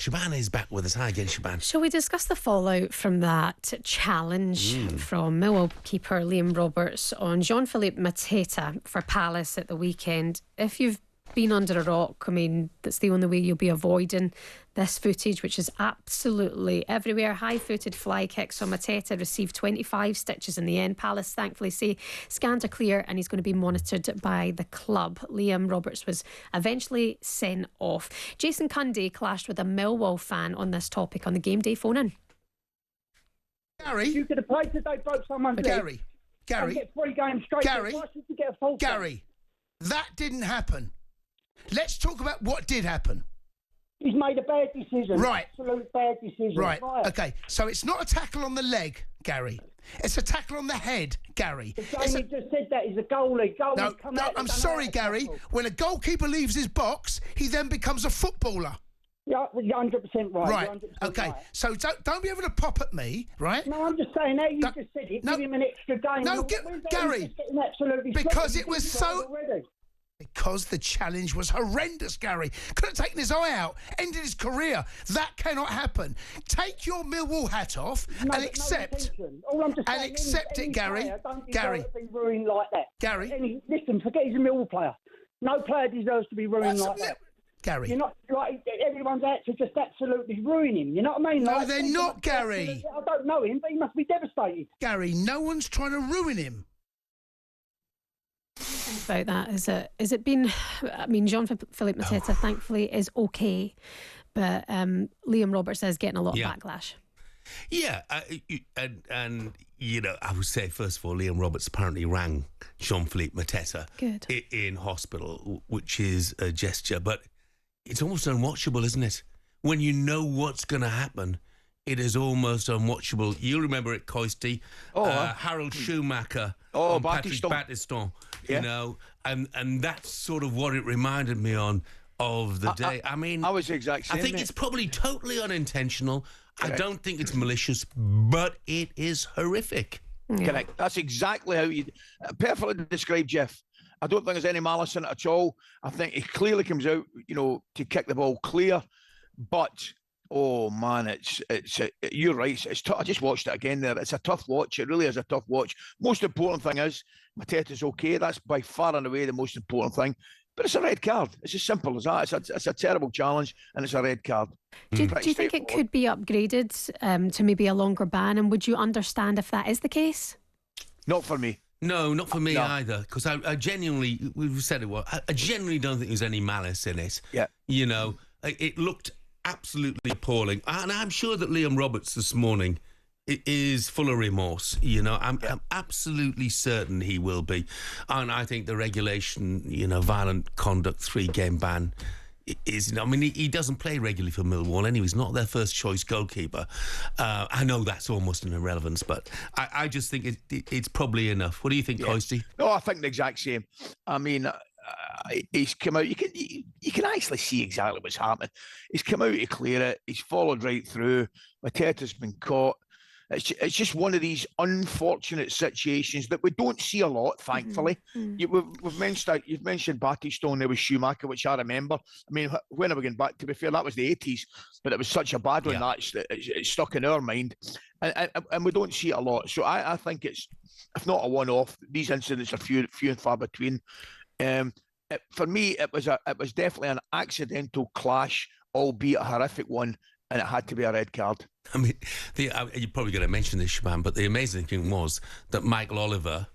Shebahn is back with us. Hi again, Shebahn. Shall we discuss the fallout from that challenge from Millwall keeper Liam Roberts on Jean-Philippe Mateta for Palace at the weekend? If you've been under a rock, I mean, that's the only way you'll be avoiding this footage, which is absolutely everywhere. High-footed fly kicks. So Mateta received 25 stitches in the end. Palace thankfully say scans are clear and he's going to be monitored by the club. Liam Roberts was eventually sent off. Jason Cundy clashed with a Millwall fan on this topic on the game day phone-in. Gary, you could have played today, broke someone's leg. Gary, and get 3 games straight. Why should you get a full Gary, that didn't happen. Let's talk about what did happen. He's made a bad decision. Right. Absolute bad decision. Right. Okay. So it's not a tackle on the leg, Gary. It's a tackle on the head, Gary. Jamie just said that he's a goalie. No, I'm sorry, Gary. When a goalkeeper leaves his box, he then becomes a footballer. Yeah, you're 100% right. Right. 100% Okay. Right. So don't be having a pop at me, right? No, I'm just saying that you just said it. No, give him an extra game. No, Gary. Because it was so. Because the challenge was horrendous, Gary. Could have taken his eye out, ended his career. That cannot happen. Take your Millwall hat off and accept. All I'm just saying, accept it, Gary. Gary. Be ruined like that. Gary. Listen, forget he's a Millwall player. No player deserves to be ruined like that. Gary. You're not like everyone's out to just absolutely ruin him. You know what I mean? No, they're not, Gary. I don't know him, but he must be devastated. Gary, no one's trying to ruin him. About that, is it been? I mean, Jean-Philippe Mateta thankfully is okay, but Liam Roberts is getting a lot of backlash. Yeah, and you know, I would say first of all, Liam Roberts apparently rang Jean-Philippe Mateta in hospital, which is a gesture, but it's almost unwatchable, isn't it? When you know what's going to happen, it is almost unwatchable. You'll remember it, Coisty. Harold Schumacher on Patrick Battiston, you know, and that's sort of what it reminded me of the day. I mean, I was the exact same. I think it's probably totally unintentional. Correct. I don't think it's malicious, but it is horrific. Correct. That's exactly how you perfectly described, Jeff. I don't think there's any malice in it at all. I think he clearly comes out, you know, to kick the ball clear, but. Oh man, it's you're right. It's tough. I just watched it again there. It's a tough watch. It really is a tough watch. Most important thing is Mateta's okay. That's by far and away the most important thing. But it's a red card. It's as simple as that. It's a terrible challenge, and it's a red card. Do you think it could be upgraded to maybe a longer ban? And would you understand if that is the case? Not for me. No, not for me either. Because I genuinely, we've said it well. I genuinely don't think there's any malice in it. Yeah. You know, it looked absolutely appalling, and I'm sure that Liam Roberts this morning is full of remorse. You know, I'm absolutely certain he will be, and I think the regulation, you know, violent conduct 3-game ban is. I mean, he doesn't play regularly for Millwall anyway. He's not their first choice goalkeeper. I know that's almost an irrelevance, but I just think it's probably enough. What do you think, Coisty? No, I think the exact same. I mean. He's come out. You can actually see exactly what's happening. He's come out to clear it. He's followed right through. Mateta's been caught. It's just one of these unfortunate situations that we don't see a lot, thankfully. You've mentioned Battiston there with Schumacher, which I remember. I mean, when are we going back? To be fair, that was the 80s, but it was such a bad one that it stuck in our mind, and we don't see it a lot. So I think it's, if not a one-off, these incidents are few and far between. For me, it was definitely an accidental clash, albeit a horrific one, and it had to be a red card. I mean, you're probably going to mention this, Shebahn, but the amazing thing was that Michael Oliver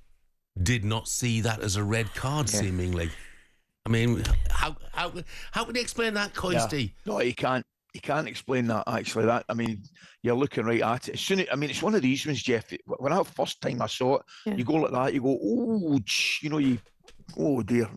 did not see that as a red card, seemingly. I mean, how would he explain that, Coisty? Yeah. No, he can't. He can't explain that, actually. That, I mean, you're looking right at it. It's one of these ones, Jeff. When first time I saw it, you go like that, you go, oh, you know, oh dear.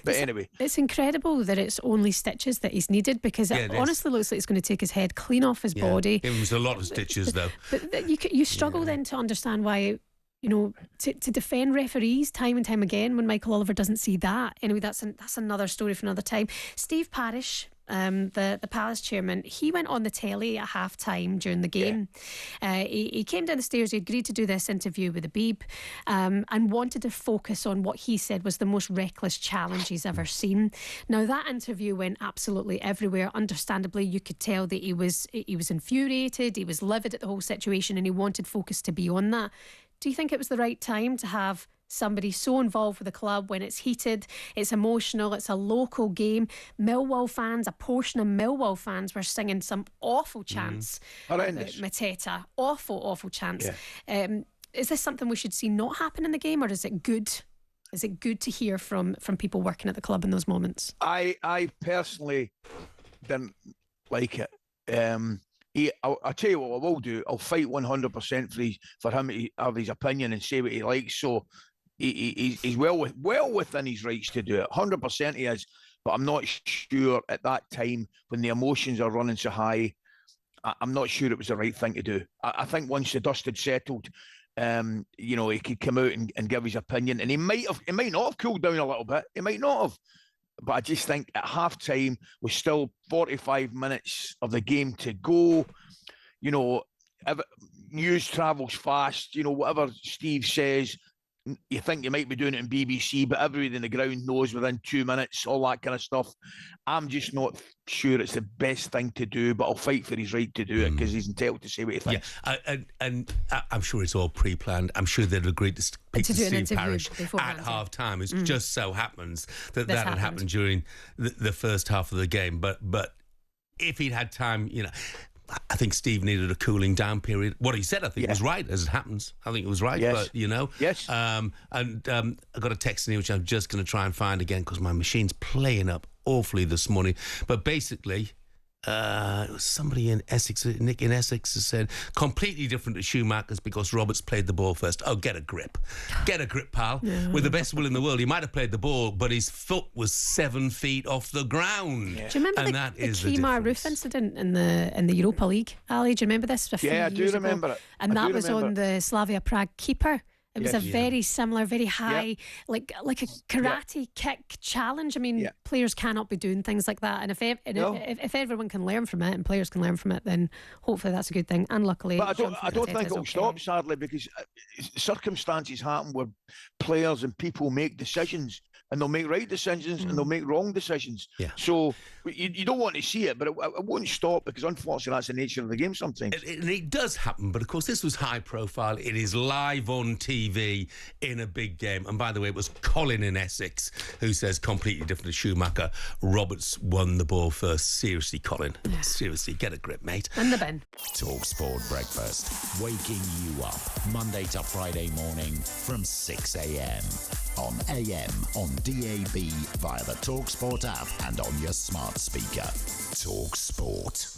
But anyway, it's incredible that it's only stitches that he's needed, because it honestly looks like it's going to take his head clean off his body. It was a lot of stitches, though. But you struggle then to understand why, you know, to defend referees time and time again when Michael Oliver doesn't see that. Anyway, that's another story for another time. Steve Parish the Palace chairman, he went on the telly at half-time during the game. He came down the stairs, he agreed to do this interview with Habib, and wanted to focus on what he said was the most reckless challenge he's ever seen. Now, that interview went absolutely everywhere. Understandably, you could tell that he was infuriated, he was livid at the whole situation, and he wanted focus to be on that. Do you think it was the right time to have somebody so involved with the club when it's heated, it's emotional, it's a local game? Millwall fans, a portion of Millwall fans were singing some awful chants about Mateta. Awful chants. Is this something we should see not happen in the game, or is it good? Is it good to hear from people working at the club in those moments? I personally didn't like it. I'll tell you what I will do. I'll fight 100% for him to have his opinion and say what he likes. So he's well within his rights to do it. 100% he is. But I'm not sure at that time, when the emotions are running so high, I'm not sure it was the right thing to do. I think once the dust had settled, he could come out and give his opinion, and he might not have cooled down a little bit. He might not have. But I just think at half-time, with still 45 minutes of the game to go, news travels fast, whatever Steve says, you think you might be doing it in BBC, but everybody in the ground knows within 2 minutes, all that kind of stuff. I'm just not sure it's the best thing to do, but I'll fight for his right to do it, because he's entitled to say what he thinks. Yeah, and I'm sure it's all pre-planned. I'm sure they'd agreed to speak to Steve Parish at half-time. It just so happens that had happened during the first half of the game. But if he'd had time, I think Steve needed a cooling down period. What he said, I think, was right, as it happens. I think it was right, but, Yes. I got a text in here, which I'm just going to try and find again, because my machine's playing up awfully this morning. But basically, it was somebody in Essex, Nick in Essex, has said, completely different to Schumacher's because Roberts played the ball first. Oh, get a grip. Get a grip, pal. Yeah. With the best will in the world, he might have played the ball, but his foot was 7 feet off the ground. Yeah. Do you remember the Kemar Roof incident in the Europa League, Ali? Do you remember this? I do remember it. And that was on the Slavia Prague keeper. It was a very similar, very high, like a karate kick challenge. I mean, players cannot be doing things like that. And if everyone can learn from it and players can learn from it, then hopefully that's a good thing. And luckily, but I don't think it'll stop, sadly, because circumstances happen where players and people make decisions. And they'll make right decisions and they'll make wrong decisions. Yeah. So you don't want to see it, but it won't stop, because unfortunately that's the nature of the game sometimes. It does happen, but of course this was high profile. It is live on TV in a big game. And by the way, it was Colin in Essex who says, completely different to Schumacher, Roberts won the ball first. Seriously, Colin. Yeah. Seriously, get a grip, mate. And the bin. talkSPORT Breakfast, waking you up Monday to Friday morning from 6 a.m. on AM, on DAB, via the talkSPORT app and on your smart speaker. talkSPORT.